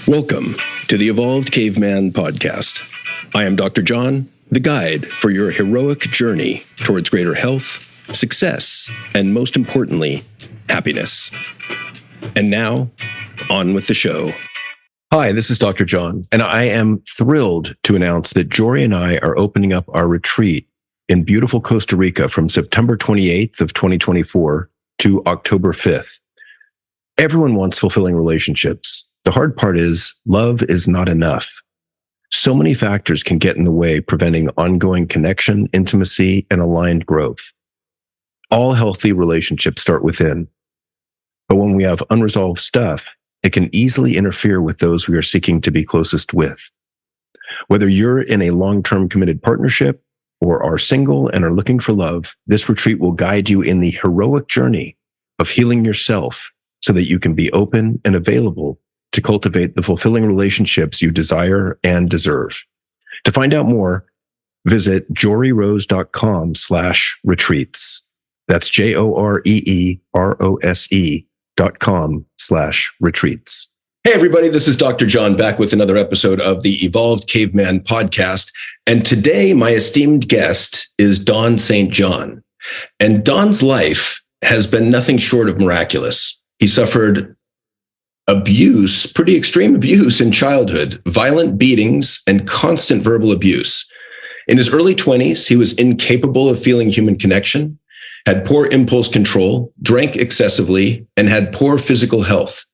Welcome to the Evolved Caveman podcast. I am Dr. John, the guide for your heroic journey towards greater health, success, and most importantly, happiness. And now, on with the show. Hi, this is Dr. John, and I am thrilled to announce that Jory and I are opening up our retreat in beautiful Costa Rica from September 28th of 2024 to October 5th. Everyone wants fulfilling relationships. The hard part is love is not enough. So many factors can get in the way, preventing ongoing connection, intimacy, and aligned growth. All healthy relationships start within. But when we have unresolved stuff, it can easily interfere with those we are seeking to be closest with. Whether you're in a long-term committed partnership or are single and are looking for love, this retreat will guide you in the heroic journey of healing yourself so that you can be open and available to cultivate the fulfilling relationships you desire and deserve. To find out more, visit joryrose.com/retreats. That's JOREEROSE.com/retreats. Hey, everybody, this is Dr. John back with another episode of the Evolved Caveman podcast. And today, my esteemed guest is Don St. John. And Don's life has been nothing short of miraculous. He suffered abuse, pretty extreme abuse in childhood, violent beatings, and constant verbal abuse. In his early 20s, he was incapable of feeling human connection, had poor impulse control, drank excessively, and had poor physical health.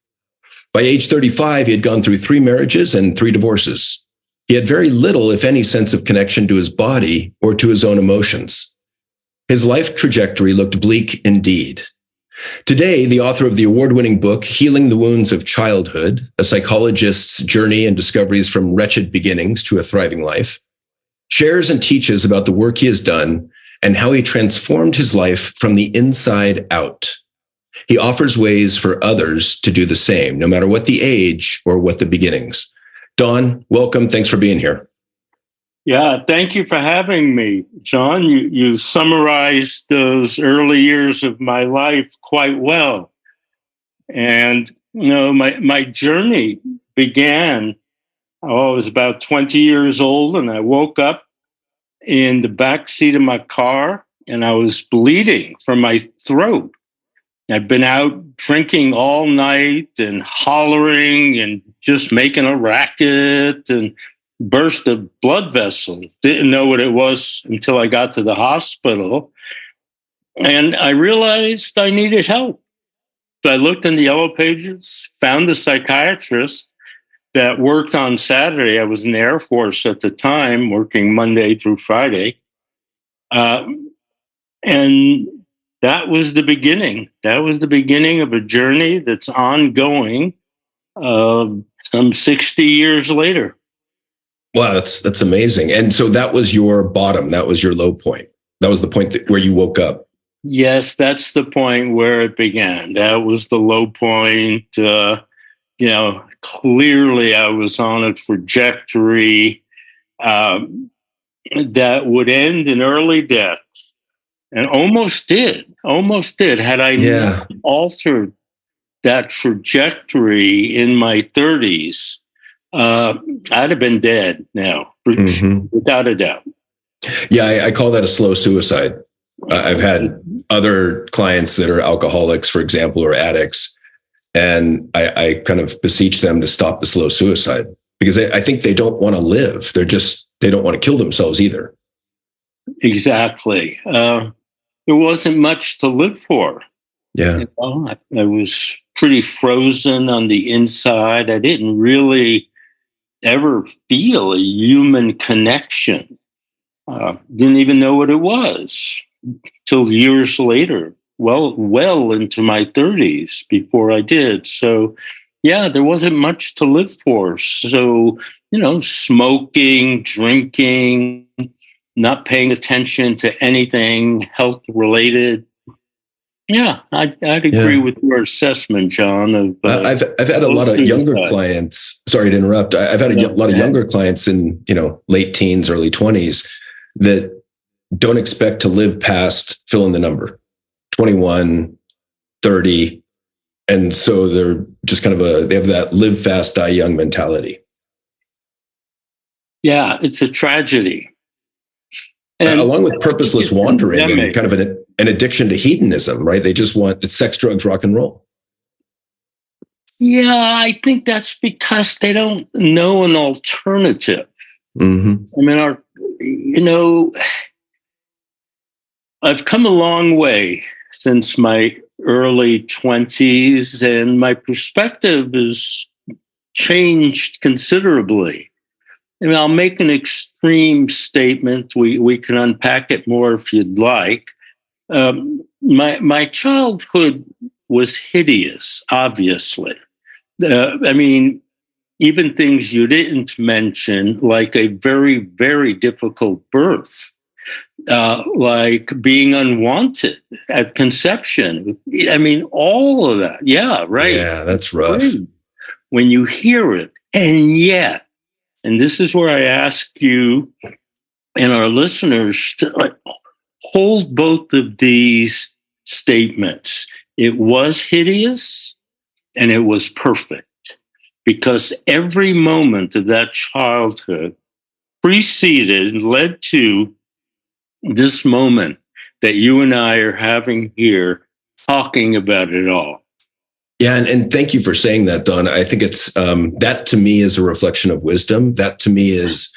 By age 35, he had gone through 3 marriages and 3 divorces. He had very little, if any, sense of connection to his body or to his own emotions. His life trajectory looked bleak indeed. Today, the author of the award-winning book, Healing the Wounds of Childhood, a psychologist's journey and discoveries from wretched beginnings to a thriving life, shares and teaches about the work he has done and how he transformed his life from the inside out. He offers ways for others to do the same, no matter what the age or what the beginnings. Don, welcome. Thanks for being here. Yeah, thank you for having me, John. You summarized those early years of my life quite well. And, my journey began, I was about 20 years old, and I woke up in the back seat of my car, and I was bleeding from my throat. I'd been out drinking all night and hollering and just making a racket and burst of blood vessels. Didn't know what it was until I got to the hospital. And I realized I needed help. So I looked in the yellow pages, found a psychiatrist that worked on Saturday. I was in the Air Force at the time, working Monday through Friday. And that was the beginning. That was the beginning of a journey that's ongoing some 60 years later. Wow, that's amazing. And so that was your bottom. That was your low point. That was the point where you woke up. Yes, that's the point where it began. That was the low point. Clearly I was on a trajectory that would end in early death. And almost did. Had I not altered that trajectory in my 30s, I'd have been dead now, without a doubt. Yeah, I call that a slow suicide. I've had other clients that are alcoholics, for example, or addicts, and I kind of beseech them to stop the slow suicide because I think they don't want to live. They don't want to kill themselves either. Exactly. There wasn't much to live for. Yeah. I was pretty frozen on the inside. I didn't really ever feel a human connection. Didn't even know what it was till years later, well into my 30s before I did. So, yeah, there wasn't much to live for. So, smoking, drinking, not paying attention to anything health related. Yeah, I'd agree with your assessment, John. I've had a lot of younger clients. Sorry to interrupt. I've had a lot of younger clients in late teens, early 20s that don't expect to live past fill in the number 21, 30, And so they're just they have that live fast, die young mentality. Yeah, it's a tragedy. And along with purposeless wandering and kind of an addiction to hedonism, right? They just want it's sex, drugs, rock and roll. Yeah, I think that's because they don't know an alternative. Mm-hmm. I mean, I've come a long way since my early 20s, and my perspective has changed considerably. I mean, I'll make an extreme statement. We can unpack it more if you'd like. My childhood was hideous, obviously. I mean, even things you didn't mention, like a very, very difficult birth, like being unwanted at conception. I mean, all of that. Yeah, right. Yeah, that's rough. When you hear it. And yet, and this is where I ask you and our listeners to hold both of these statements. It was hideous and it was perfect, because every moment of that childhood preceded and led to this moment that you and I are having here, talking about it all. Yeah, and thank you for saying that, Don. I think it's that to me is a reflection of wisdom. That to me is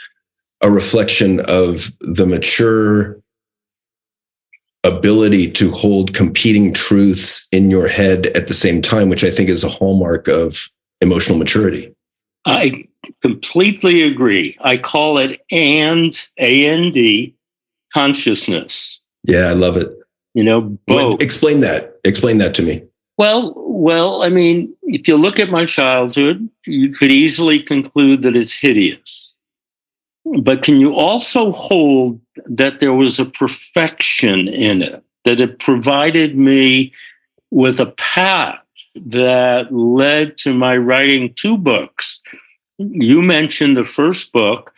a reflection of the mature ability to hold competing truths in your head at the same time, which I think is a hallmark of emotional maturity. I completely agree. I call it A-N-D, consciousness. Yeah, I love it. Both. Explain that. Explain that to me. Well, I mean, if you look at my childhood, you could easily conclude that it's hideous. But can you also hold that there was a perfection in it, that it provided me with a path that led to my writing 2 books? You mentioned the first book.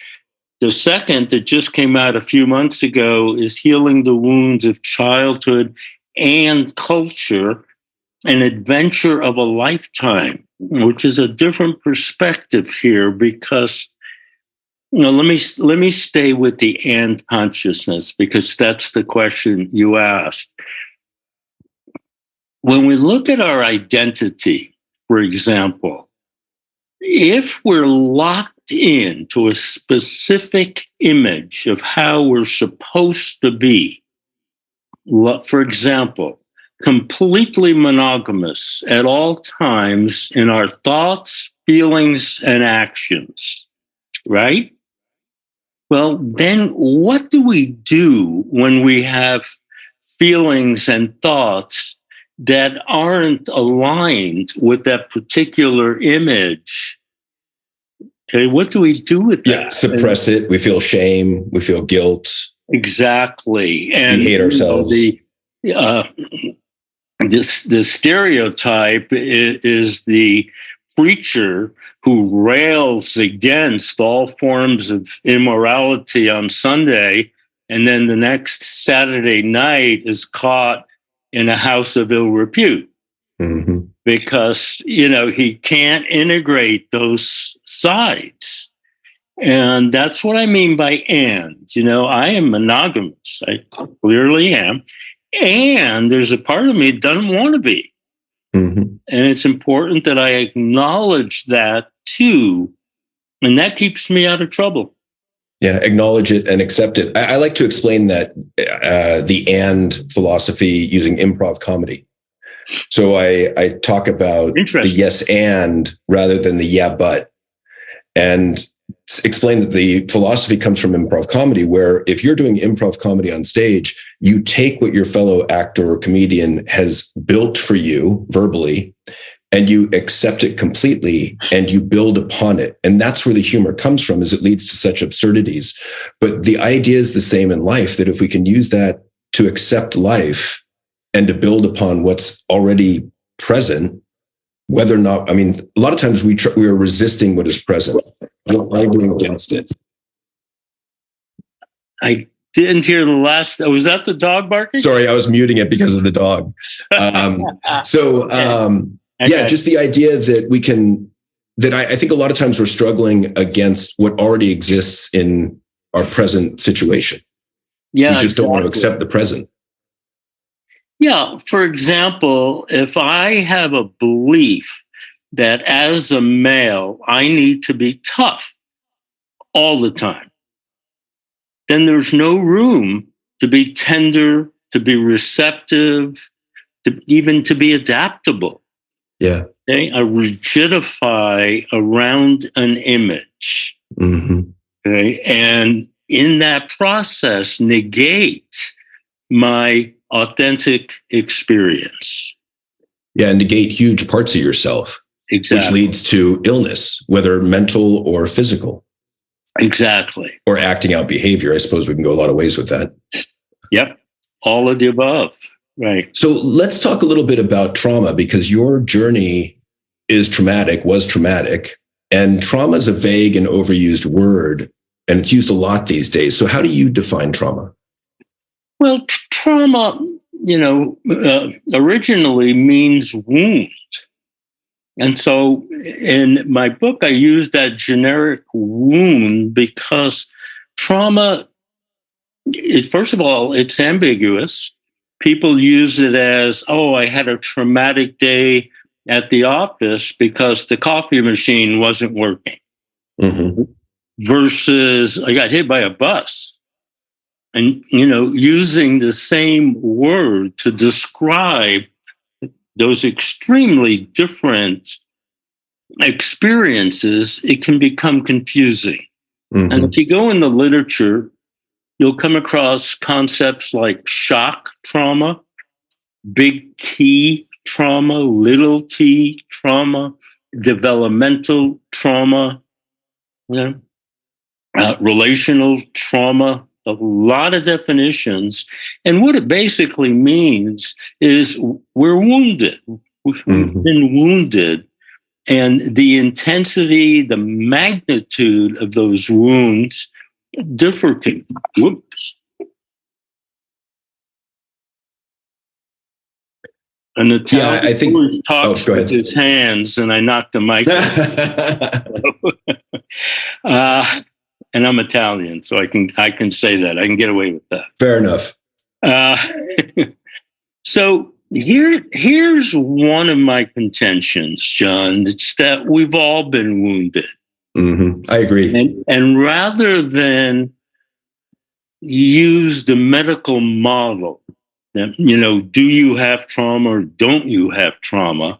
The second that just came out a few months ago is Healing the Wounds of Childhood and Culture, an adventure of a lifetime, which is a different perspective here, because let me stay with the and consciousness, because that's the question you asked. When we look at our identity, for example, if we're locked into a specific image of how we're supposed to be, for example, completely monogamous at all times in our thoughts, feelings, and actions, right? Well, then what do we do when we have feelings and thoughts that aren't aligned with that particular image? Okay, what do we do with that? Yeah, suppress it. We feel shame. We feel guilt. Exactly. And we hate ourselves. The stereotype is the preacher who rails against all forms of immorality on Sunday, and then the next Saturday night is caught in a house of ill repute. Mm-hmm. Because, he can't integrate those sides. And that's what I mean by and. I am monogamous. I clearly am. And there's a part of me that doesn't want to be. Mm-hmm. And it's important that I acknowledge that too. And that keeps me out of trouble. Yeah, acknowledge it and accept it. I like to explain that the and philosophy using improv comedy. So I talk about the yes and rather than the yeah but, and explain that the philosophy comes from improv comedy, where if you're doing improv comedy on stage, you take what your fellow actor or comedian has built for you verbally, and you accept it completely and you build upon it. And that's where the humor comes from, is it leads to such absurdities. But the idea is the same in life, that if we can use that to accept life and to build upon what's already present, whether or not, a lot of times we are resisting what is present. We're arguing against it. I didn't hear the last. Was that the dog barking? Sorry, I was muting it because of the dog. Yeah, just the idea that we can, that I think a lot of times we're struggling against what already exists in our present situation. Yeah, we just don't want to accept the present. Yeah. For example, if I have a belief that as a male, I need to be tough all the time, then there's no room to be tender, to be receptive, even to be adaptable. Yeah. Okay? I rigidify around an image. Mm-hmm. Okay? And in that process, negate my authentic experience. Yeah, and negate huge parts of yourself. Exactly. Which leads to illness, whether mental or physical. Exactly. Or acting out behavior. I suppose we can go a lot of ways with that. Yep. All of the above. Right. So let's talk a little bit about trauma, because your journey was traumatic. And trauma is a vague and overused word, and it's used a lot these days. So how do you define trauma? Well, trauma, originally means wound. And so in my book, I use that generic wound because trauma, first of all, it's ambiguous. People use it as, I had a traumatic day at the office because the coffee machine wasn't working. Mm-hmm. Versus I got hit by a bus. And, using the same word to describe those extremely different experiences, it can become confusing. Mm-hmm. And if you go in the literature, you'll come across concepts like shock trauma, big T trauma, little t trauma, developmental trauma, relational trauma, a lot of definitions. And what it basically means is we're wounded. We've been wounded. And the intensity, the magnitude of those wounds differ. Whoops. And Italian I think talks with his hands, and I knocked the mic. And I'm Italian, so I can say that. I can get away with that. Fair enough. So here's one of my contentions, John. It's that we've all been wounded. Mm-hmm. I agree. And rather than use the medical model, do you have trauma or don't you have trauma?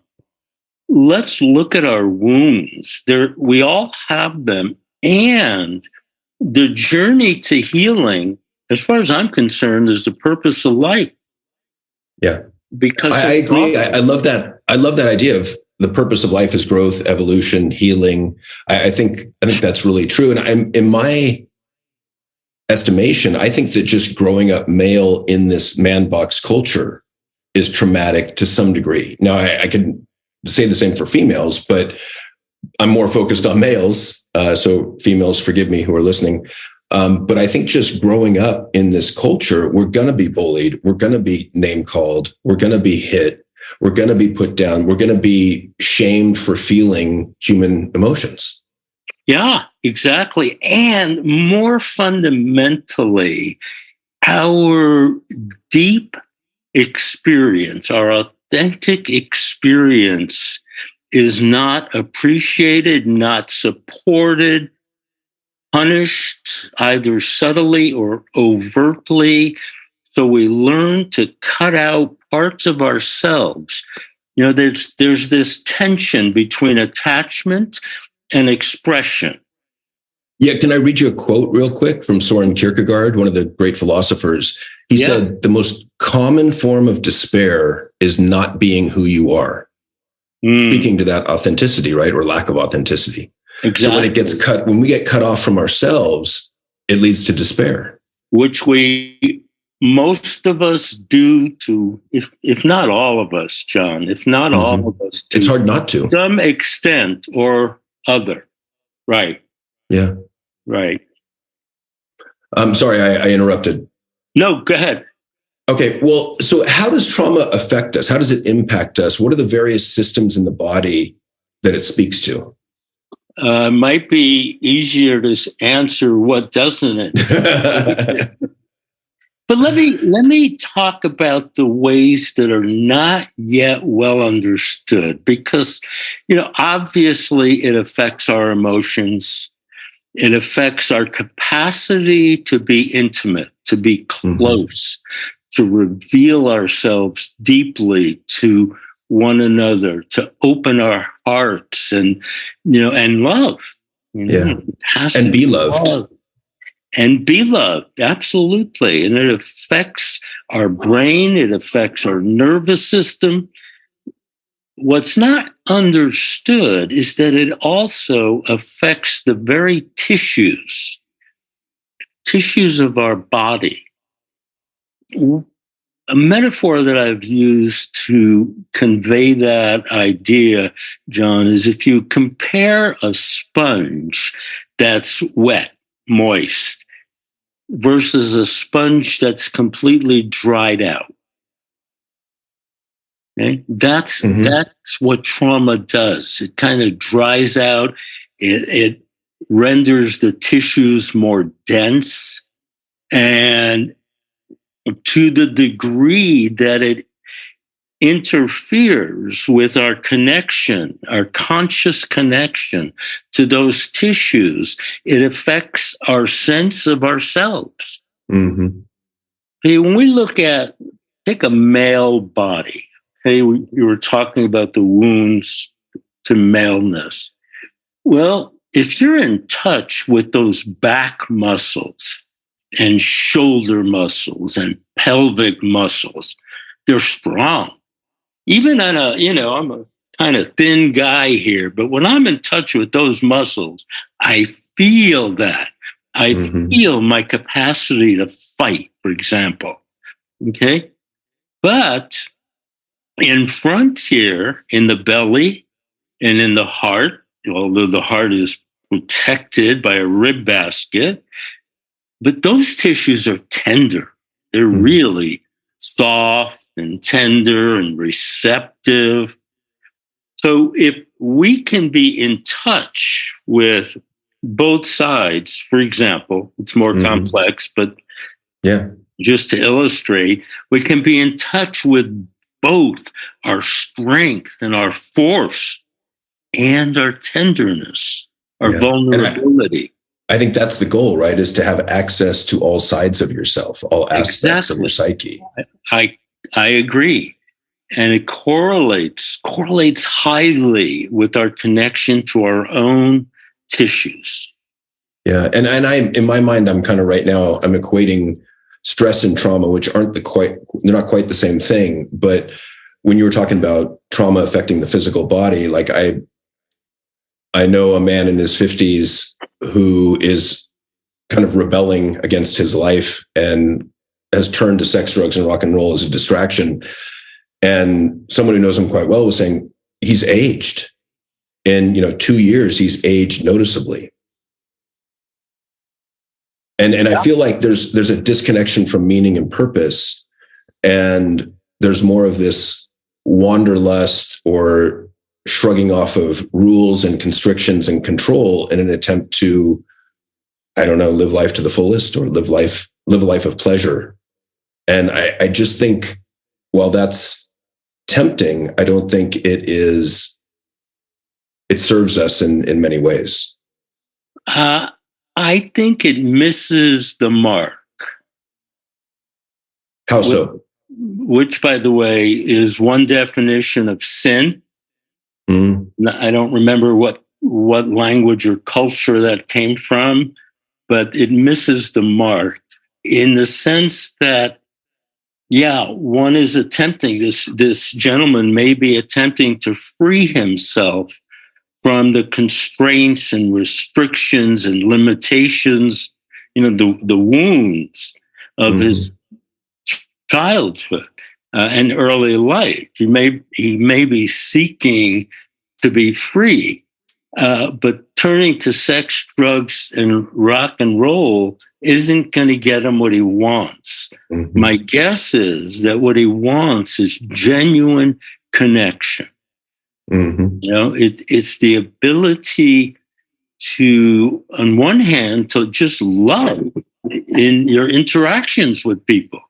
Let's look at our wounds. We all have them. And the journey to healing, as far as I'm concerned, is the purpose of life. Yeah. Because I agree. I love that. I love that idea of the purpose of life is growth, evolution, healing. I think that's really true. And in my estimation, I think that just growing up male in this man box culture is traumatic to some degree. Now, I can say the same for females, but I'm more focused on males. So females, forgive me who are listening. But I think just growing up in this culture, we're going to be bullied. We're going to be name called. We're going to be hit. We're going to be put down. We're going to be shamed for feeling human emotions. Yeah, exactly. And more fundamentally, our deep experience, our authentic experience is not appreciated, not supported, punished, either subtly or overtly. So we learn to cut out parts of ourselves. There's this tension between attachment and expression. Yeah, can I read you a quote real quick from Soren Kierkegaard, one of the great philosophers? He said, the most common form of despair is not being who you are. Speaking to that authenticity, right? Or lack of authenticity. Exactly. So when we get cut off from ourselves, it leads to despair. Which most of us do to, if not all of us, John, if not all of us, it's hard not to. Some extent or other. Right. Yeah. Right. I'm sorry, I interrupted. No, go ahead. Okay, well, so how does trauma affect us? How does it impact us? What are the various systems in the body that it speaks to? Might be easier to answer what doesn't it. But let me talk about the ways that are not yet well understood, because, obviously it affects our emotions. It affects our capacity to be intimate, to be close, to reveal ourselves deeply to one another, to open our hearts and love. And be loved. Love. And be loved, absolutely. And it affects our brain, it affects our nervous system. What's not understood is that it also affects the very tissues of our body. A metaphor that I've used to convey that idea, John, is if you compare a sponge that's wet, moist, versus a sponge that's completely dried out. Okay? That's what trauma does. It kind of dries out. It renders the tissues more dense. And to the degree that it interferes with our connection, our conscious connection to those tissues, it affects our sense of ourselves. Hey, when we take a male body, okay, we were talking about the wounds to maleness. Well, if you're in touch with those back muscles and shoulder muscles and pelvic muscles, they're strong. Even on I'm a kind of thin guy here, but when I'm in touch with those muscles, I feel that. I feel my capacity to fight, for example. Okay? But in front here, in the belly and in the heart, although the heart is protected by a rib basket, but those tissues are tender. They're really soft and tender and receptive. So if we can be in touch with both sides, for example, it's more complex, but just to illustrate, we can be in touch with both our strength and our force and our tenderness, our vulnerability. I think that's the goal, right? Is to have access to all sides of yourself, all aspects of your psyche. I agree. And it correlates highly with our connection to our own tissues. Yeah. And in my mind, I'm kind of right now, I'm equating stress and trauma, which they're not quite the same thing. But when you were talking about trauma affecting the physical body, like I know a man in his 50s who is kind of rebelling against his life and has turned to sex, drugs, and rock and roll as a distraction. And someone who knows him quite well was saying he's aged. In 2 years, he's aged noticeably. And I feel like there's a disconnection from meaning and purpose, and there's more of this wanderlust or shrugging off of rules and constrictions and control in an attempt to, live life to the fullest or live a life of pleasure. And I just think, while that's tempting, I don't think it serves us in many ways. I think it misses the mark. How so? Which, by the way, is one definition of sin. I don't remember what language or culture that came from, but it misses the mark in the sense that, one is attempting, this gentleman may be attempting to free himself from the constraints and restrictions and limitations, the wounds of his childhood and early life. He may be seeking to be free, but turning to sex, drugs, and rock and roll isn't going to get him what he wants. Mm-hmm. My guess is that what he wants is genuine connection. Mm-hmm. It's the ability to, on one hand, to just love in your interactions with people.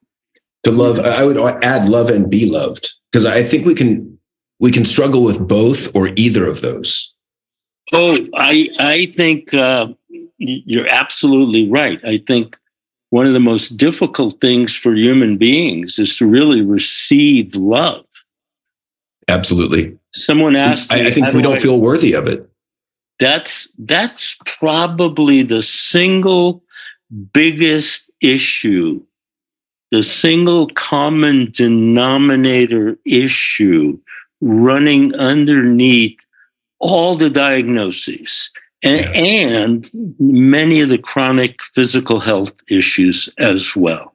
To love, I would add love and be loved, because I think we can struggle with both or either of those. Oh, I think you're absolutely right. I think one of the most difficult things for human beings is to really receive love. Absolutely. Someone asked me, I think we don't feel worthy of it. That's probably the single biggest issue, the single common denominator issue running underneath all the diagnoses and many of the chronic physical health issues as well.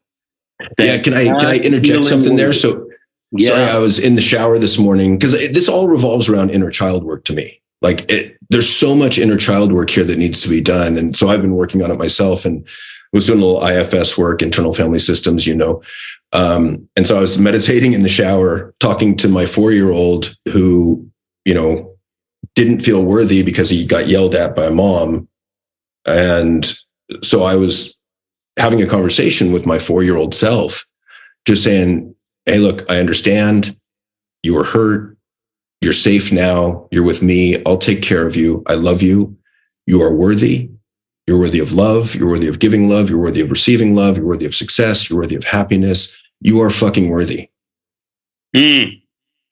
Can I interject something there? So, sorry, I was in the shower this morning, because this all revolves around inner child work to me. There's so much inner child work here that needs to be done. And so I've been working on it myself and was doing a little IFS work, internal family systems, And so I was meditating in the shower, talking to my 4-year-old who, didn't feel worthy because he got yelled at by mom. And so I was having a conversation with my 4-year-old self, just saying, hey, look, I understand you were hurt. You're safe now. You're with me. I'll take care of you. I love you. You are worthy. You're worthy of love. You're worthy of giving love. You're worthy of receiving love. You're worthy of success. You're worthy of happiness. You are fucking worthy.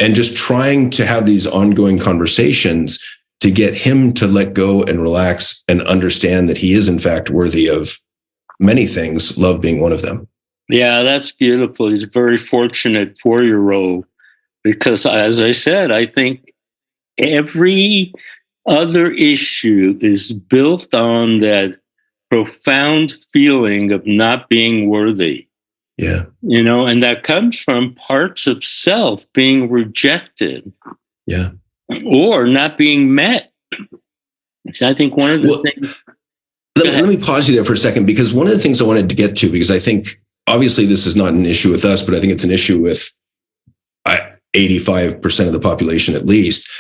And just trying to have these ongoing conversations to get him to let go and relax and understand that he is, in fact, worthy of many things, love being one of them. Yeah, that's beautiful. He's a very fortunate 4-year-old, because, as I said, I think every other issue is built on that profound feeling of not being worthy. Yeah. And that comes from parts of self being rejected. Yeah. Or not being met. I think one of the things. Let me pause you there for a second, because one of the things I wanted to get to, because I think obviously this is not an issue with us, but I think it's an issue with 85% of the population at least.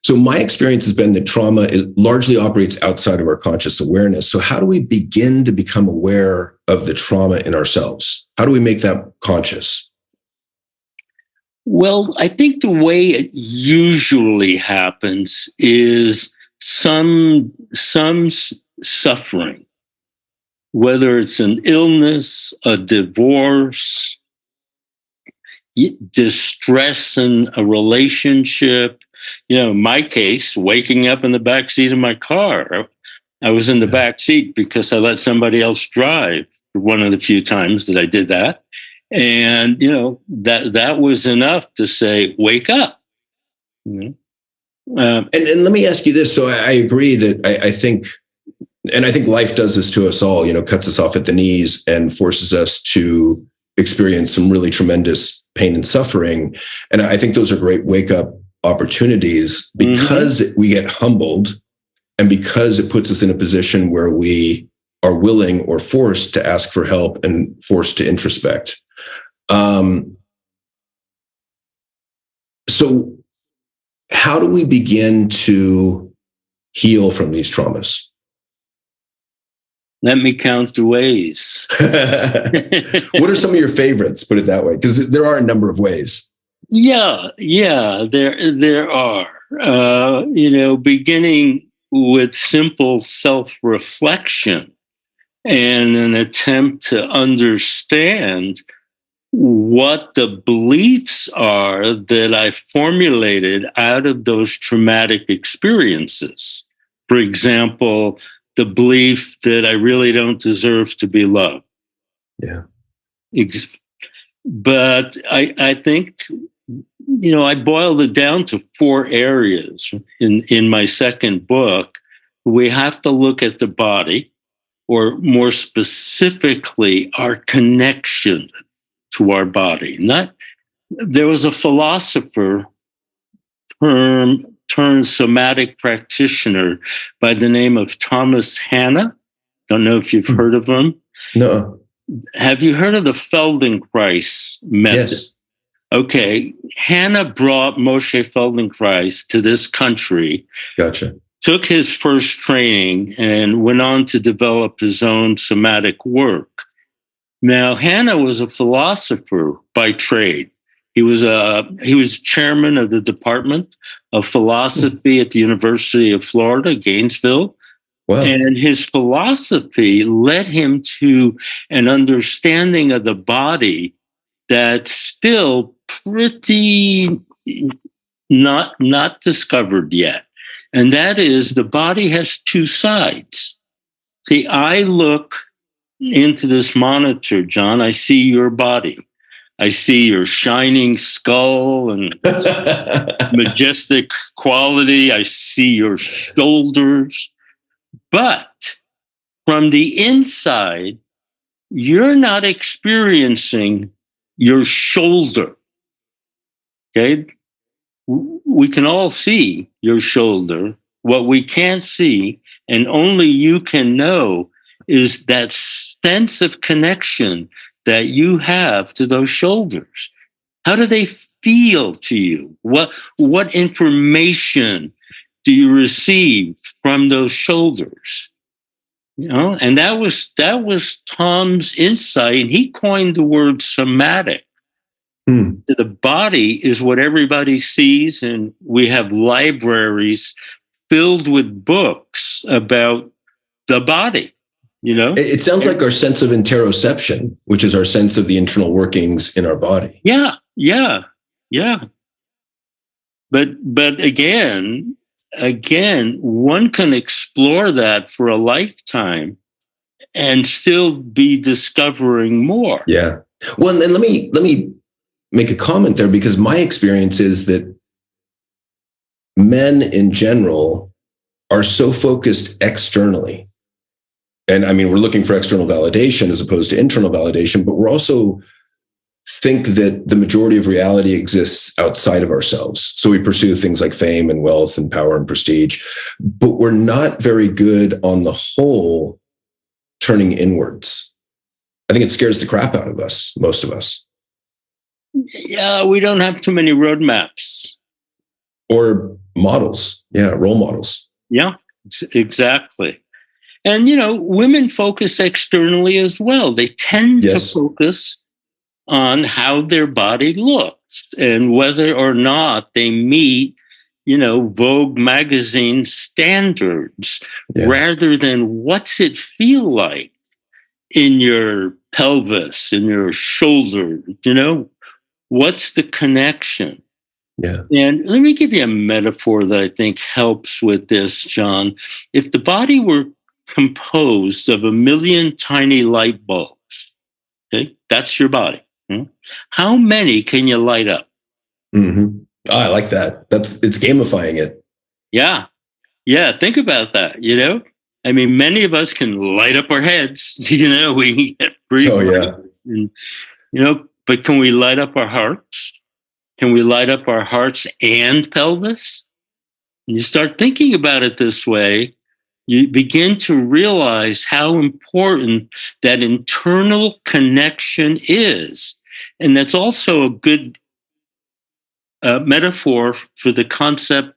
So my experience has been that trauma largely operates outside of our conscious awareness. So how do we begin to become aware of the trauma in ourselves? How do we make that conscious? Well, I think the way it usually happens is some suffering, whether it's an illness, a divorce, distress in a relationship. In my case, waking up in the backseat of my car. I was in the back seat because I let somebody else drive one of the few times that I did that. And, that was enough to say, wake up. And let me ask you this. So I agree that I think life does this to us all, cuts us off at the knees and forces us to experience some really tremendous pain and suffering. And I think those are great wake up opportunities, because we get humbled, and because it puts us in a position where we are willing or forced to ask for help and forced to introspect. So how do we begin to heal from these traumas? Let me count the ways. What are some of your favorites? Put it that way, because there are a number of ways. Yeah, there are. Beginning with simple self-reflection and an attempt to understand what the beliefs are that I formulated out of those traumatic experiences. For example, the belief that I really don't deserve to be loved. Yeah. But I think, I boiled it down to 4 areas in my second book. We have to look at the body, or more specifically, our connection to our body. There was a philosopher turned somatic practitioner by the name of Thomas Hanna. Don't know if you've heard of him. No. Have you heard of the Feldenkrais method? Yes. Okay. Hanna brought Moshe Feldenkrais to this country. Gotcha. Took his first training and went on to develop his own somatic work. Now, Hanna was a philosopher by trade. He was chairman of the Department of Philosophy at the University of Florida, Gainesville. Wow. And his philosophy led him to an understanding of the body that's still pretty not discovered yet. And that is, the body has two sides. See, I look into this monitor, John, I see your body. I see your shining skull and majestic quality. I see your shoulders. But from the inside, you're not experiencing your shoulder. Okay? We can all see your shoulder. What we can't see, and only you can know, is that sense of connection that you have to those shoulders. How do they feel to you? What information do you receive from those shoulders? You know, and that was Tom's insight. And he coined the word somatic. The body is what everybody sees, and we have libraries filled with books about the body. You know, it sounds like our sense of interoception, which is our sense of the internal workings in our body. Yeah. But again, one can explore that for a lifetime and still be discovering more. Yeah. Well, and let me make a comment there, because my experience is that men in general are so focused externally. And I mean, we're looking for external validation as opposed to internal validation, but we're also think that the majority of reality exists outside of ourselves. So we pursue things like fame and wealth and power and prestige, but we're not very good on the whole turning inwards. I think it scares the crap out of us, most of us. Yeah, we don't have too many roadmaps. Or models. Yeah, role models. Yeah, exactly. And, you know, women focus externally as well. They tend to focus on how their body looks and whether or not they meet, you know, Vogue magazine standards, rather than what's it feel like in your pelvis, in your shoulder, you know, what's the connection? Yeah. And let me give you a metaphor that I think helps with this, John. If the body were composed of 1 million tiny light bulbs, okay, that's your body. How many can you light up? Mm-hmm. Oh, I like that. It's gamifying it. Yeah. Think about that. You know, I mean, many of us can light up our heads. You know, we get free. Oh, yeah. And, you know, but can we light up our hearts? Can we light up our hearts and pelvis? And you start thinking about it this way, you begin to realize how important that internal connection is. And that's also a good metaphor for the concept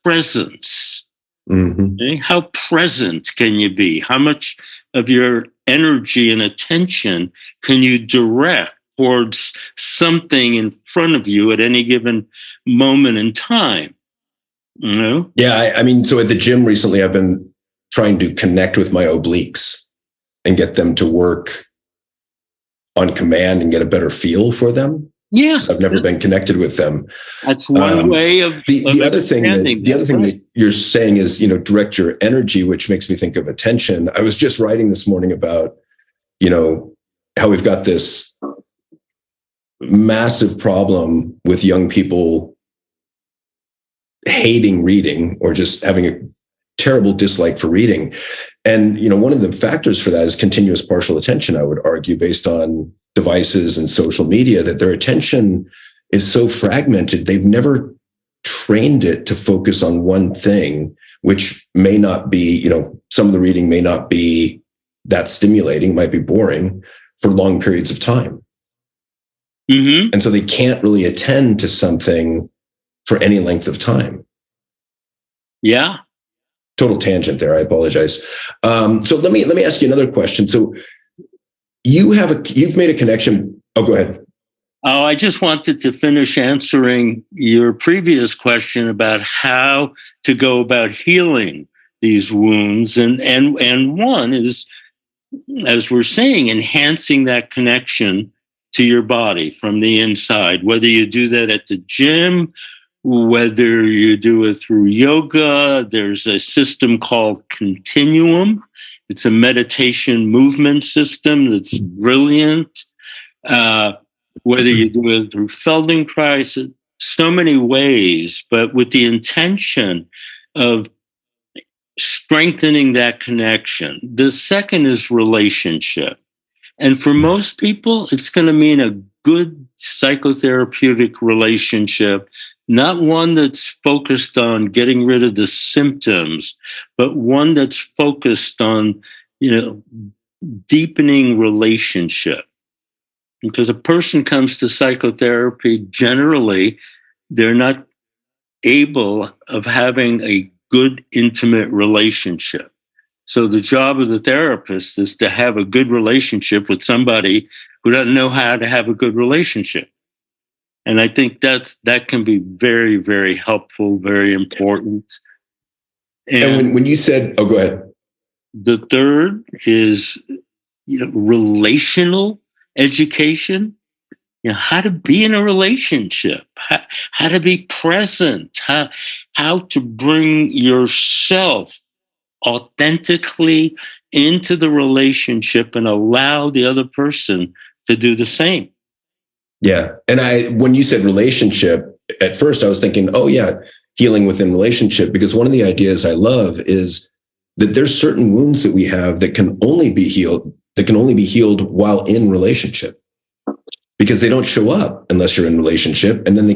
presence. Mm-hmm. Okay? How present can you be? How much of your energy and attention can you direct towards something in front of you at any given moment in time? You know? Yeah, I mean, so at the gym recently, I've been trying to connect with my obliques and get them to work on command and get a better feel for them. Yeah, I've never been connected with them. That's one way of the other thing that you're saying is, you know, direct your energy, which makes me think of attention. I was just writing this morning about, you know, how we've got this massive problem with young people hating reading or just having a terrible dislike for reading. And, you know, one of the factors for that is continuous partial attention, I would argue, based on devices and social media, that their attention is so fragmented. They've never trained it to focus on one thing, which may not be, some of the reading may not be that stimulating, might be boring for long periods of time. Mm-hmm. And so they can't really attend to something for any length of time. Yeah. Total tangent there. I apologize. So let me ask you another question. So you've made a connection. Oh, go ahead. Oh, I just wanted to finish answering your previous question about how to go about healing these wounds. And one is, as we're saying, enhancing that connection to your body from the inside, whether you do that at the gym, whether you do it through yoga. There's a system called Continuum. It's a meditation movement system that's brilliant. Whether you do it through Feldenkrais, so many ways, but with the intention of strengthening that connection. The second is relationship. And for most people, it's going to mean a good psychotherapeutic relationship, not one that's focused on getting rid of the symptoms, but one that's focused on, deepening relationship. Because a person comes to psychotherapy, generally, they're not able of having a good, intimate relationship. So the job of the therapist is to have a good relationship with somebody who doesn't know how to have a good relationship. And I think that can be very, very helpful, very important. And when you said, oh, go ahead. The third is, relational education. How to be in a relationship, how to be present, how to bring yourself authentically into the relationship and allow the other person to do the same. Yeah. And when you said relationship, at first I was thinking, oh yeah, healing within relationship, because one of the ideas I love is that there's certain wounds that we have that can only be healed while in relationship, because they don't show up unless you're in relationship. And then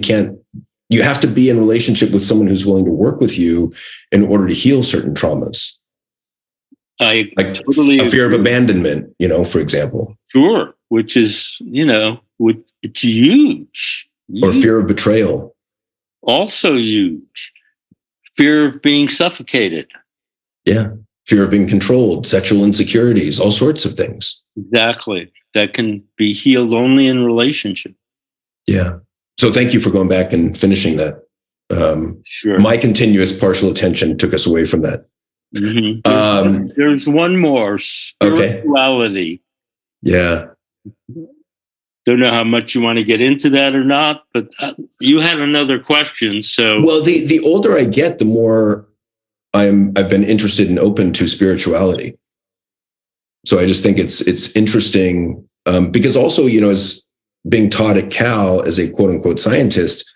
you have to be in relationship with someone who's willing to work with you in order to heal certain traumas. I like totally a fear agree. of abandonment, for example. Sure. Which is, it's huge. Or fear of betrayal. Also huge. Fear of being suffocated. Yeah. Fear of being controlled, sexual insecurities, all sorts of things. Exactly. That can be healed only in relationship. Yeah. So thank you for going back and finishing that. Sure. My continuous partial attention took us away from that. Mm-hmm. There's one more. Spirituality. Okay. Yeah. Don't know how much you want to get into that or not, but you had another question. So, well, the older I get, the more I've been interested and open to spirituality. So I just think it's interesting because also, as being taught at Cal as a quote unquote scientist,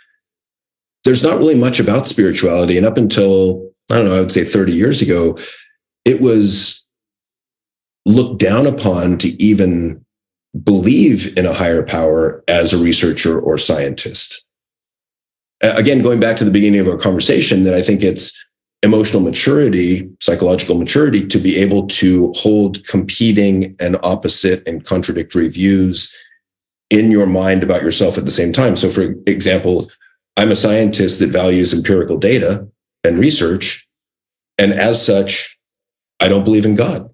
there's not really much about spirituality. And up until, I don't know, I would say 30 years ago, it was looked down upon to even believe in a higher power as a researcher or scientist. Again, going back to the beginning of our conversation, that I think it's emotional maturity, psychological maturity, to be able to hold competing and opposite and contradictory views in your mind about yourself at the same time. So, for example, I'm a scientist that values empirical data and research, and as such, I don't believe in God,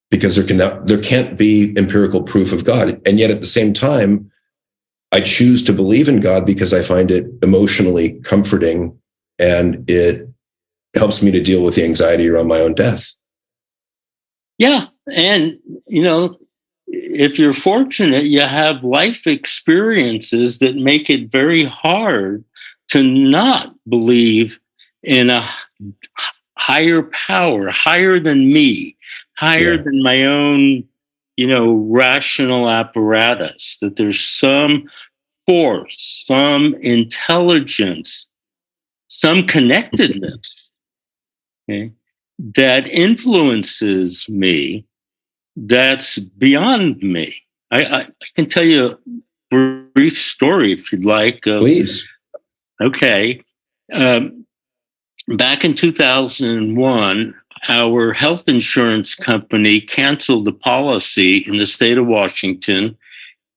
because there can't be empirical proof of God. And yet at the same time, I choose to believe in God because I find it emotionally comforting, and it helps me to deal with the anxiety around my own death. Yeah. And, if you're fortunate, you have life experiences that make it very hard to not believe in a higher power, higher than me, higher than my own, rational apparatus, that there's some force, some intelligence, some connectedness, okay, that influences me, that's beyond me. I can tell you a brief story if you'd like. Please. Okay. Back in 2001, our health insurance company canceled the policy in the state of Washington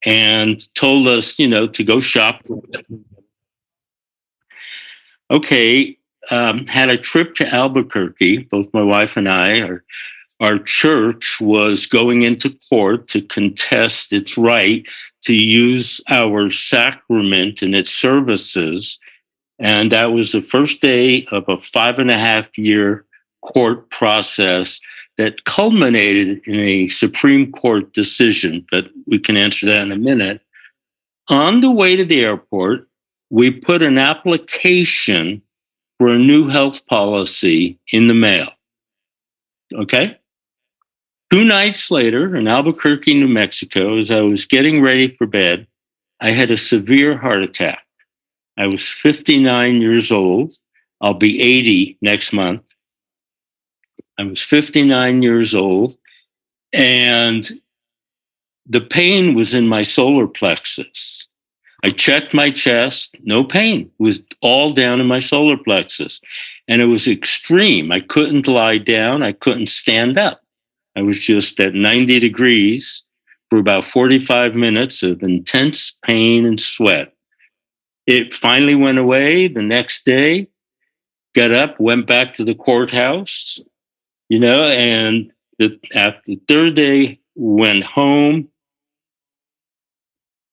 and told us, to go shop. Okay, had a trip to Albuquerque, both my wife and I. Our church was going into court to contest its right to use our sacrament and its services. And that was the first day of a 5.5-year court process that culminated in a Supreme Court decision, but we can answer that in a minute. On the way to the airport, we put an application for a new health policy in the mail. Okay? 2 nights later in Albuquerque, New Mexico, as I was getting ready for bed, I had a severe heart attack. I was 59 years old. I'll be 80 next month. I was 59 years old, and the pain was in my solar plexus. I checked my chest, no pain. It was all down in my solar plexus. And it was extreme. I couldn't lie down. I couldn't stand up. I was just at 90 degrees for about 45 minutes of intense pain and sweat. It finally went away the next day, got up, went back to the courthouse, and after the third day, went home.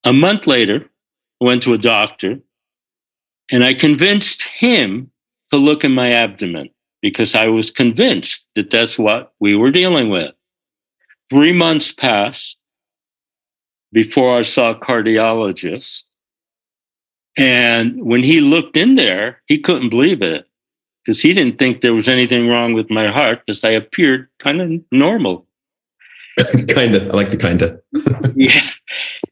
A month later, went to a doctor, and I convinced him to look in my abdomen because I was convinced that that's what we were dealing with. 3 months passed before I saw a cardiologist. And when he looked in there, he couldn't believe it because he didn't think there was anything wrong with my heart because I appeared kind of normal. Kind of. I like the kind of. Yeah.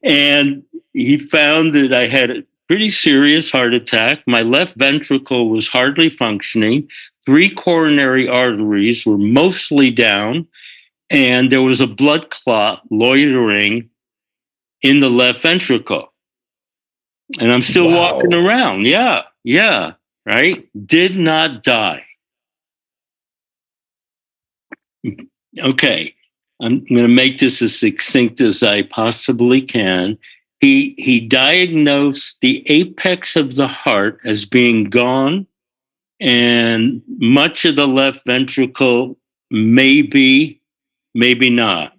And he found that I had a pretty serious heart attack. My left ventricle was hardly functioning. 3 coronary arteries were mostly down. And there was a blood clot loitering in the left ventricle. And I'm still walking around. Yeah, right? Did not die. Okay, I'm going to make this as succinct as I possibly can. He diagnosed the apex of the heart as being gone, and much of the left ventricle, maybe not.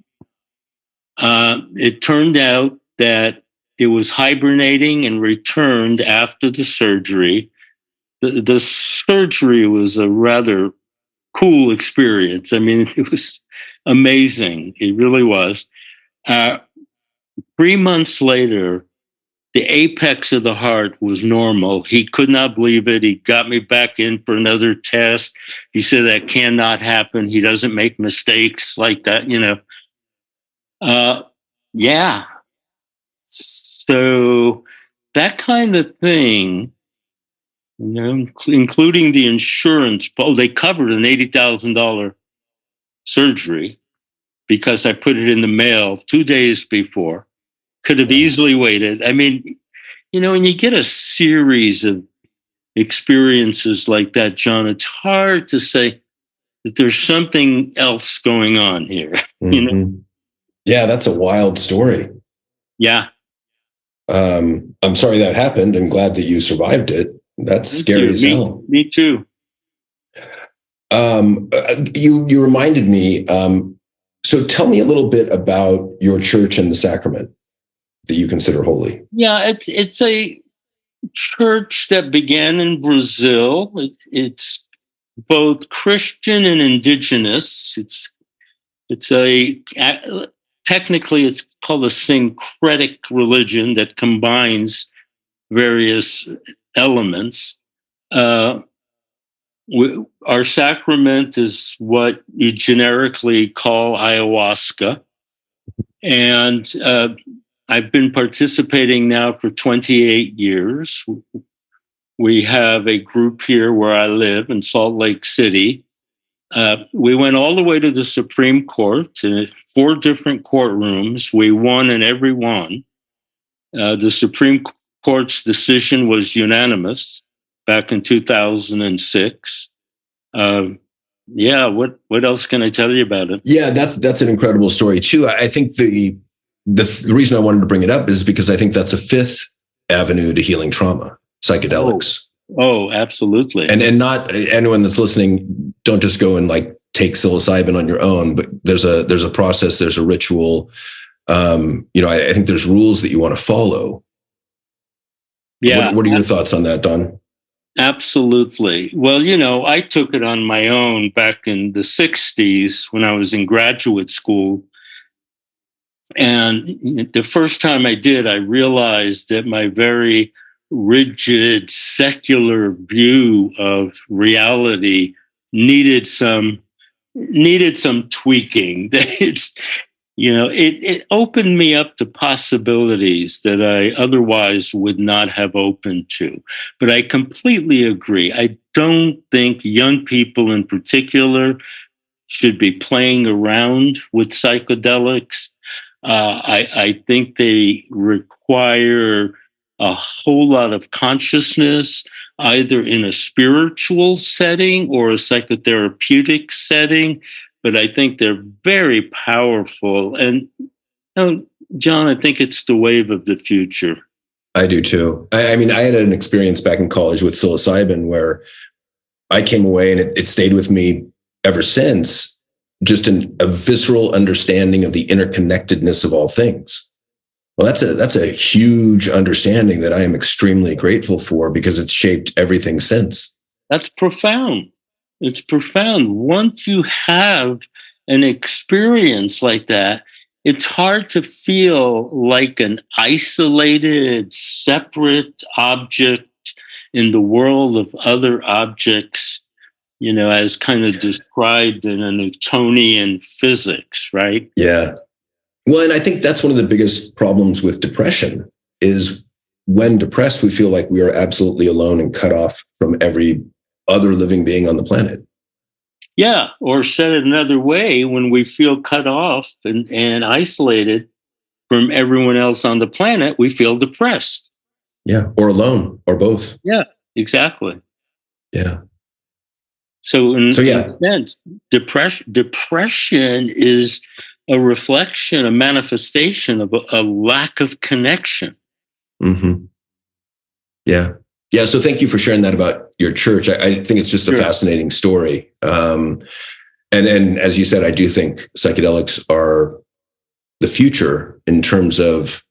It turned out that it was hibernating and returned after the surgery. The surgery was a rather cool experience. I mean, it was amazing. It really was. 3 months later, the apex of the heart was normal. He could not believe it. He got me back in for another test. He said that cannot happen. He doesn't make mistakes like that, Yeah. So that kind of thing, including the insurance, they covered an $80,000 surgery because I put it in the mail 2 days before. Could have easily waited. I mean, when you get a series of experiences like that, John, it's hard to say that there's something else going on here. Mm-hmm. Yeah, that's a wild story. Yeah. I'm sorry that happened. I'm glad that you survived it. That's scary as hell. Me too. You reminded me. So tell me a little bit about your church and the sacrament that you consider holy. Yeah, it's a church that began in Brazil. It's both Christian and indigenous. Technically, it's called a syncretic religion that combines various elements. Our sacrament is what you generically call ayahuasca. And I've been participating now for 28 years. We have a group here where I live in Salt Lake City. We went all the way to the Supreme Court, to 4 different courtrooms. We won in every one. The Supreme Court's decision was unanimous. back in 2006. What else can I tell you about it? Yeah, that's an incredible story too. I think the reason I wanted to bring it up is because I think that's a fifth avenue to healing trauma, psychedelics. Oh, absolutely. And not anyone that's listening, don't just go and like take psilocybin on your own, but there's a process, there's a ritual. I think there's rules that you want to follow. Yeah. What are your thoughts on that, Don? Absolutely. Well, I took it on my own back in the 60s when I was in graduate school. And the first time I did, I realized that my very rigid secular view of reality needed some tweaking. It opened me up to possibilities that I otherwise would not have opened to. But I completely agree. I don't think young people in particular should be playing around with psychedelics. I think they require a whole lot of consciousness, either in a spiritual setting or a psychotherapeutic setting. But I think they're very powerful. And, John, I think it's the wave of the future. I do too. I mean, I had an experience back in college with psilocybin where I came away and it stayed with me ever since, just a visceral understanding of the interconnectedness of all things. Well, that's a huge understanding that I am extremely grateful for because it's shaped everything since. That's profound. It's profound. Once you have an experience like that, it's hard to feel like an isolated, separate object in the world of other objects, as kind of described in a Newtonian physics, right? Yeah. Well, and I think that's one of the biggest problems with depression is when depressed, we feel like we are absolutely alone and cut off from every other living being on the planet. Yeah, or said it another way, when we feel cut off and isolated from everyone else on the planet, we feel depressed. Yeah, or alone, or both. Yeah, exactly. Yeah. So in a sense, depression is a reflection, a manifestation of a lack of connection. Mm-hmm. Yeah. Yeah. So thank you for sharing that about your church. I think it's just a fascinating story. And as you said, I do think psychedelics are the future in terms of,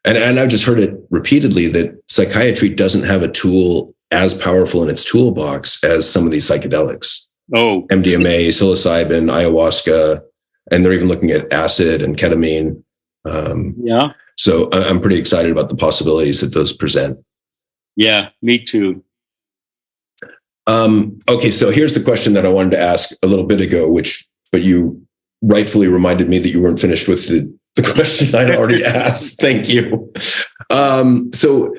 and I've just heard it repeatedly, that psychiatry doesn't have a tool as powerful in its toolbox as some of these psychedelics. Oh, MDMA, psilocybin, ayahuasca, and they're even looking at acid and ketamine. So I'm pretty excited about the possibilities that those present. Yeah, me too. Okay, so here's the question that I wanted to ask a little bit ago, but you rightfully reminded me that you weren't finished with the question I'd already asked. Thank you. So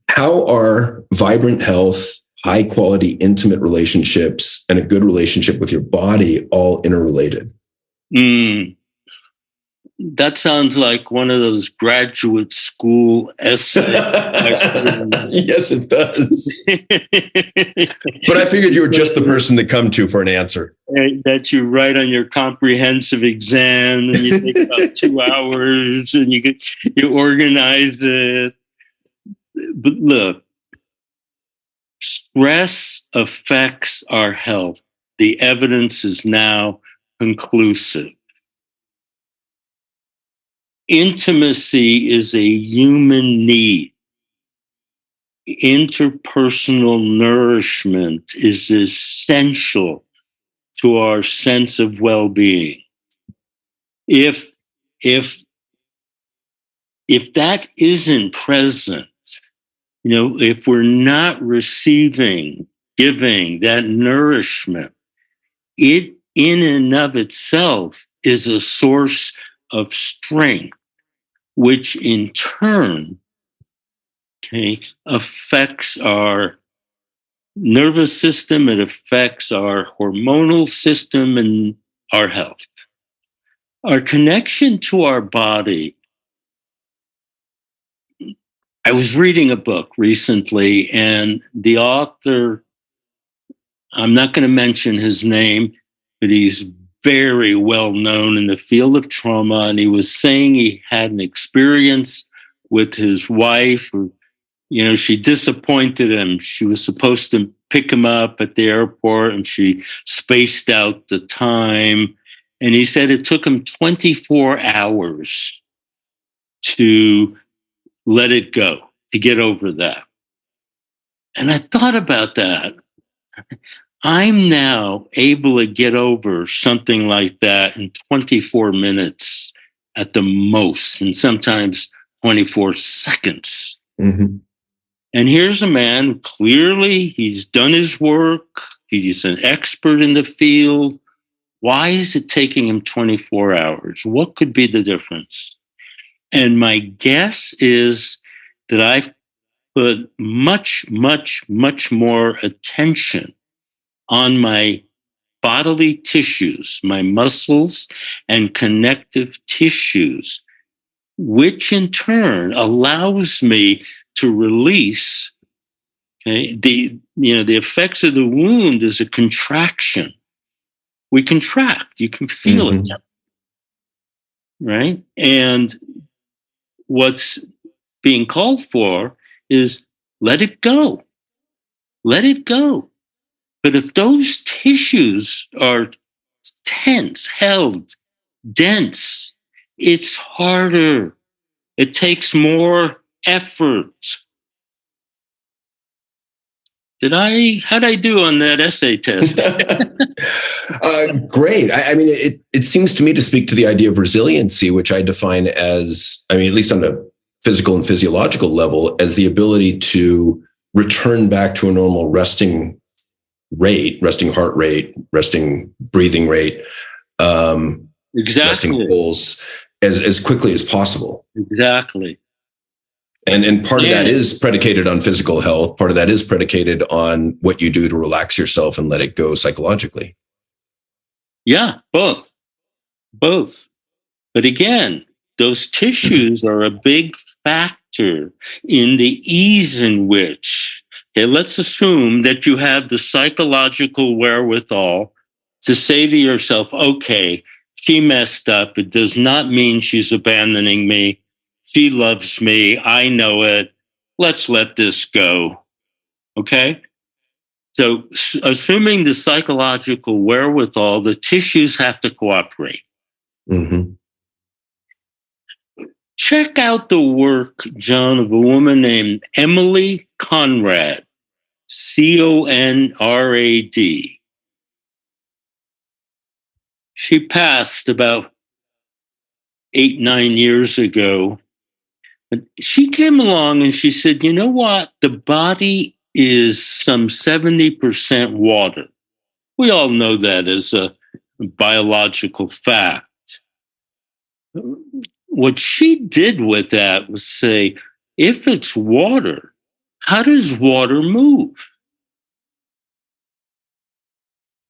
how are vibrant health, high quality, intimate relationships, and a good relationship with your body all interrelated? That sounds like one of those graduate school essays. Yes, it does. But I figured you were just the person to come to for an answer. That you write on your comprehensive exam, and you take about 2 hours, and you organize it. But look, stress affects our health. The evidence is now conclusive. Intimacy is a human need. Interpersonal nourishment is essential to our sense of well-being. If that isn't present, if we're not giving that nourishment, it in and of itself is a source of strength, which in turn, affects our nervous system, it affects our hormonal system and our health. Our connection to our body I was reading a book recently, and the author, I'm not going to mention his name, but he's very well known in the field of trauma. And he was saying he had an experience with his wife. She disappointed him. She was supposed to pick him up at the airport, and she spaced out the time. And he said it took him 24 hours to let it go, to get over that. And I thought about that. I'm now able to get over something like that in 24 minutes at the most, and sometimes 24 seconds. Mm-hmm. And here's a man, clearly he's done his work. He's an expert in the field. Why is it taking him 24 hours? What could be the difference? And my guess is that I've put much, much, much more attention on my bodily tissues, my muscles and connective tissues, which in turn allows me to release. The effects of the wound is a contraction. We contract. You can feel it, right? And what's being called for is let it go. Let it go. But if those tissues are tense, held, dense, it's harder. It takes more effort. How'd I do on that essay test? Great. I mean, it seems to me to speak to the idea of resiliency, which I define as, at least on a physical and physiological level, as the ability to return back to a normal resting rate, resting heart rate, resting breathing rate, resting pulse as quickly as possible. Exactly. And part of that is predicated on physical health. Part of that is predicated on what you do to relax yourself and let it go psychologically. Yeah, both. But again, those tissues are a big factor in the ease in which, let's assume that you have the psychological wherewithal to say to yourself, okay, she messed up. It does not mean she's abandoning me. She loves me. I know it. Let's let this go. Okay? So, assuming the psychological wherewithal, the tissues have to cooperate. Mm-hmm. Check out the work, John, of a woman named Emily Conrad, Conrad. She passed about 8-9 years ago. But she came along and she said, you know what? The body is some 70% water. We all know that as a biological fact. What she did with that was say, if it's water, how does water move?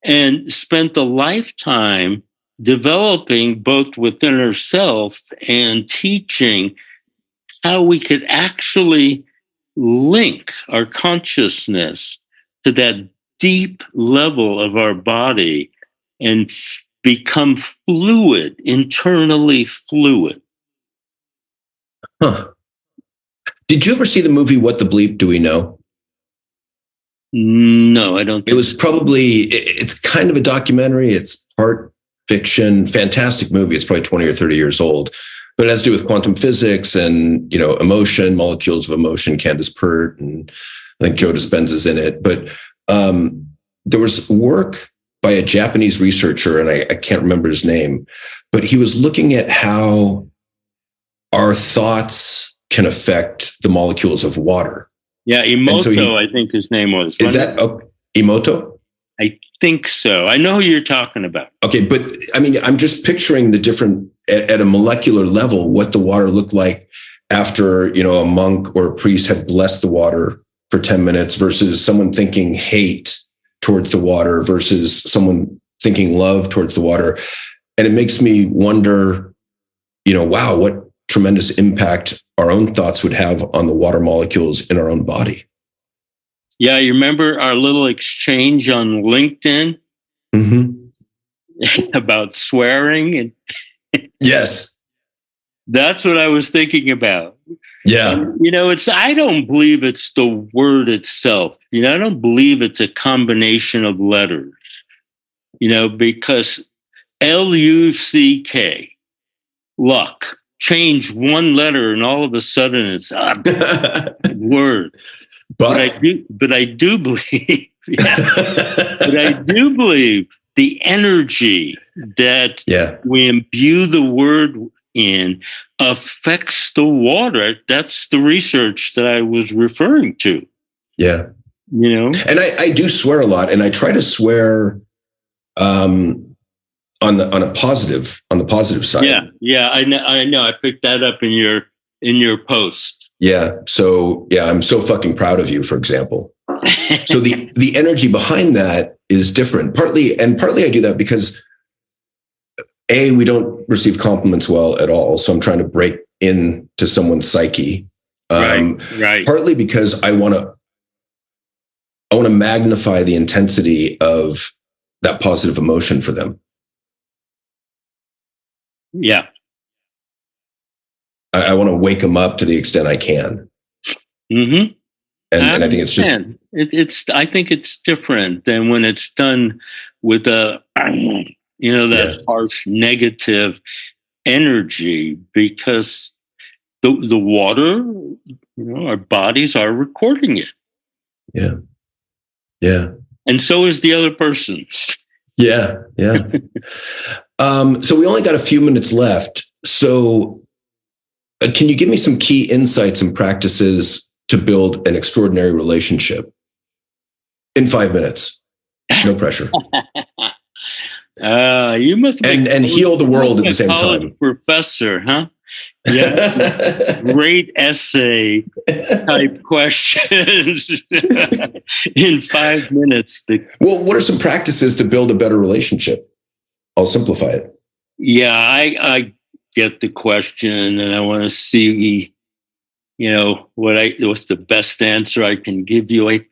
And spent a lifetime developing both within herself and teaching how we could actually link our consciousness to that deep level of our body and become fluid, internally fluid. Huh. Did you ever see the movie What the Bleep Do We Know? No, I don't think it was probably, it's kind of a documentary. It's part fiction, fantastic movie. It's probably 20 or 30 years old. But it has to do with quantum physics and, emotion, molecules of emotion, Candace Pert, and I think Joe Dispenza's in it. But there was work by a Japanese researcher, and I can't remember his name, but he was looking at how our thoughts can affect the molecules of water. Yeah, Emoto, I think his name was. Is that Emoto? I think so. I know who you're talking about. Okay, but I'm just picturing the different, at a molecular level, what the water looked like after, a monk or a priest had blessed the water for 10 minutes versus someone thinking hate towards the water versus someone thinking love towards the water. And it makes me wonder, wow, tremendous impact our own thoughts would have on the water molecules in our own body. Yeah, you remember our little exchange on LinkedIn about swearing? And yes. That's what I was thinking about. Yeah. And, I don't believe it's the word itself. I don't believe it's a combination of letters, because Luck, luck, change one letter and all of a sudden it's a word. But I do believe, but I do believe the energy that we imbue the word in affects the water. That's the research that I was referring to. Yeah. And I do swear a lot, and I try to swear on the positive side. Yeah. I know. I picked that up in your post. Yeah. So I'm so fucking proud of you, for example. So the energy behind that is different. Partly I do that because we don't receive compliments well at all. So I'm trying to break into someone's psyche. Right. Partly because I want to magnify the intensity of that positive emotion for them. Yeah. I want to wake them up to the extent I can. Mm-hmm. And I think it's just I think it's different than when it's done with that harsh negative energy, because the water, our bodies are recording it. Yeah. Yeah. And so is the other person's. Yeah. Yeah. So we only got a few minutes left. So can you give me some key insights and practices to build an extraordinary relationship in 5 minutes? No pressure. You must and heal the world at the same time. Professor, huh? Yeah, great essay type questions in 5 minutes. Well, what are some practices to build a better relationship? I'll simplify it. Yeah, I get the question, and I want to see, what's the best answer I can give you. I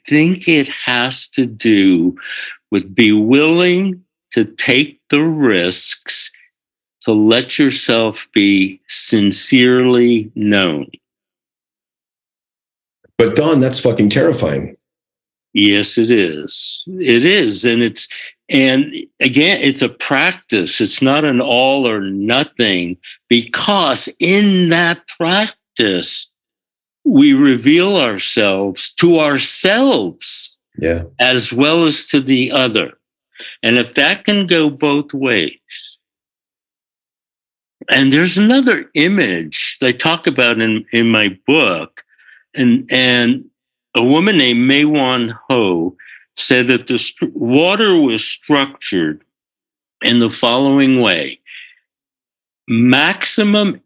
think it has to do with be willing to take the risks to let yourself be sincerely known. But Don, that's fucking terrifying. Yes, it is. It is. And again, it's a practice. It's not an all or nothing, because in that practice, we reveal ourselves to ourselves as well as to the other. And if that can go both ways. And there's another image I talk about in my book, and a woman named Mae Wan Ho said that the water was structured in the following way: maximum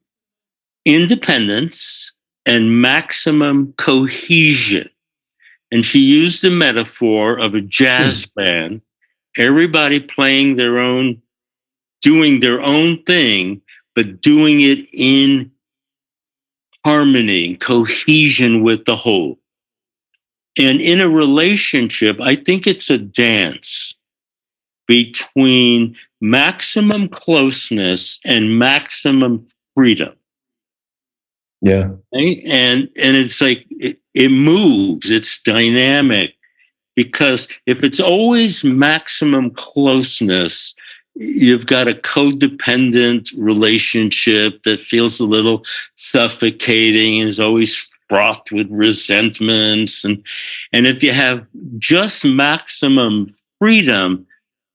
independence and maximum cohesion. And she used the metaphor of a jazz band, everybody playing doing their own thing, but doing it in harmony, cohesion with the whole. And in a relationship, I think it's a dance between maximum closeness and maximum freedom. Yeah. Right? And it's like it moves, it's dynamic, because if it's always maximum closeness, you've got a codependent relationship that feels a little suffocating and is always fraught with resentments. And if you have just maximum freedom,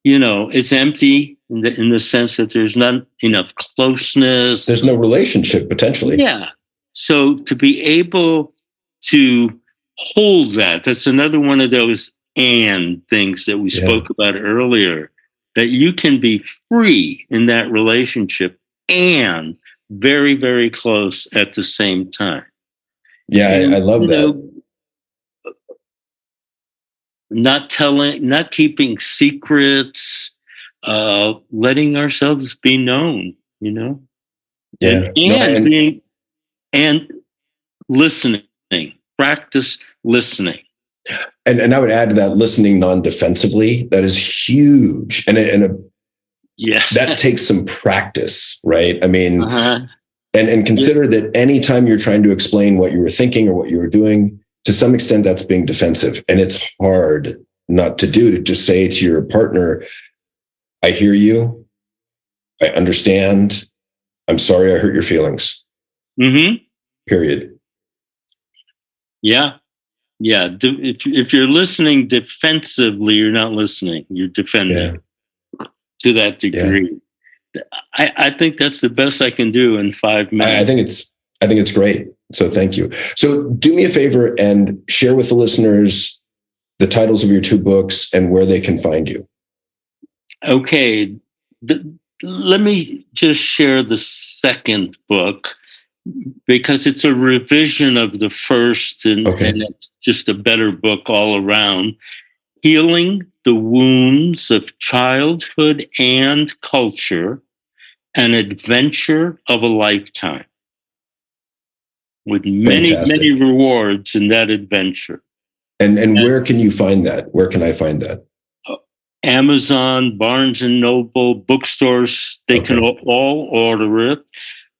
it's empty in the sense that there's not enough closeness. There's no relationship, potentially. Yeah. So to be able to hold that's another one of those things that we spoke about earlier, that you can be free in that relationship and very, very close at the same time. Yeah, I love that. Not keeping secrets, letting ourselves be known, Yeah. And listening. Practice listening. And I would add to that, listening non-defensively. That is huge. And that takes some practice, right? I mean, and consider that anytime you're trying to explain what you were thinking or what you were doing, to some extent, that's being defensive. And it's hard not to do, to just say to your partner, I hear you. I understand. I'm sorry I hurt your feelings. Period. Yeah. If you're listening defensively, you're not listening. You're defending to that degree. Yeah. I think that's the best I can do in 5 minutes. I think it's great. So thank you. So do me a favor and share with the listeners the titles of your 2 books and where they can find you. Okay. Let me just share the second book, because it's a revision of the first, and it's just a better book all around. Healing the Wounds of Childhood and Culture, an Adventure of a Lifetime, with many rewards in that adventure. And where can you find that? Where can I find that? Amazon, Barnes and Noble, bookstores, they can all order it.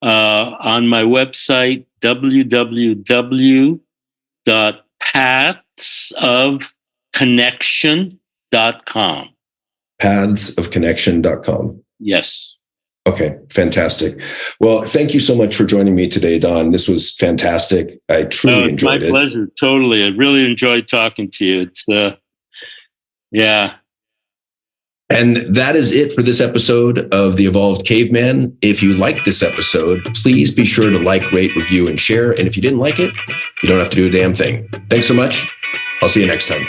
On my website, www.pathsofconnection.com. Pathsofconnection.com. Yes. Okay, fantastic. Well, thank you so much for joining me today, Don. This was fantastic. I truly enjoyed it. My pleasure. Totally. I really enjoyed talking to you. It's And that is it for this episode of The Evolved Caveman. If you like this episode, please be sure to like, rate, review, and share. And if you didn't like it, you don't have to do a damn thing. Thanks so much. I'll see you next time.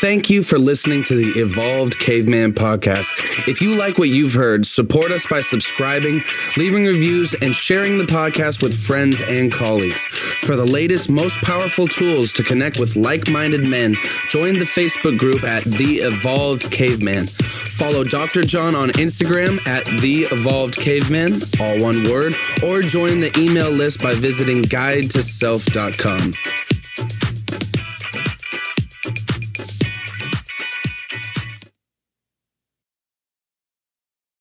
Thank you for listening to the Evolved Caveman podcast. If you like what you've heard, support us by subscribing, leaving reviews, and sharing the podcast with friends and colleagues. For the latest, most powerful tools to connect with like-minded men, join the Facebook group at The Evolved Caveman. Follow Dr. John on Instagram at The Evolved Caveman, all one word, or join the email list by visiting guidetoself.com.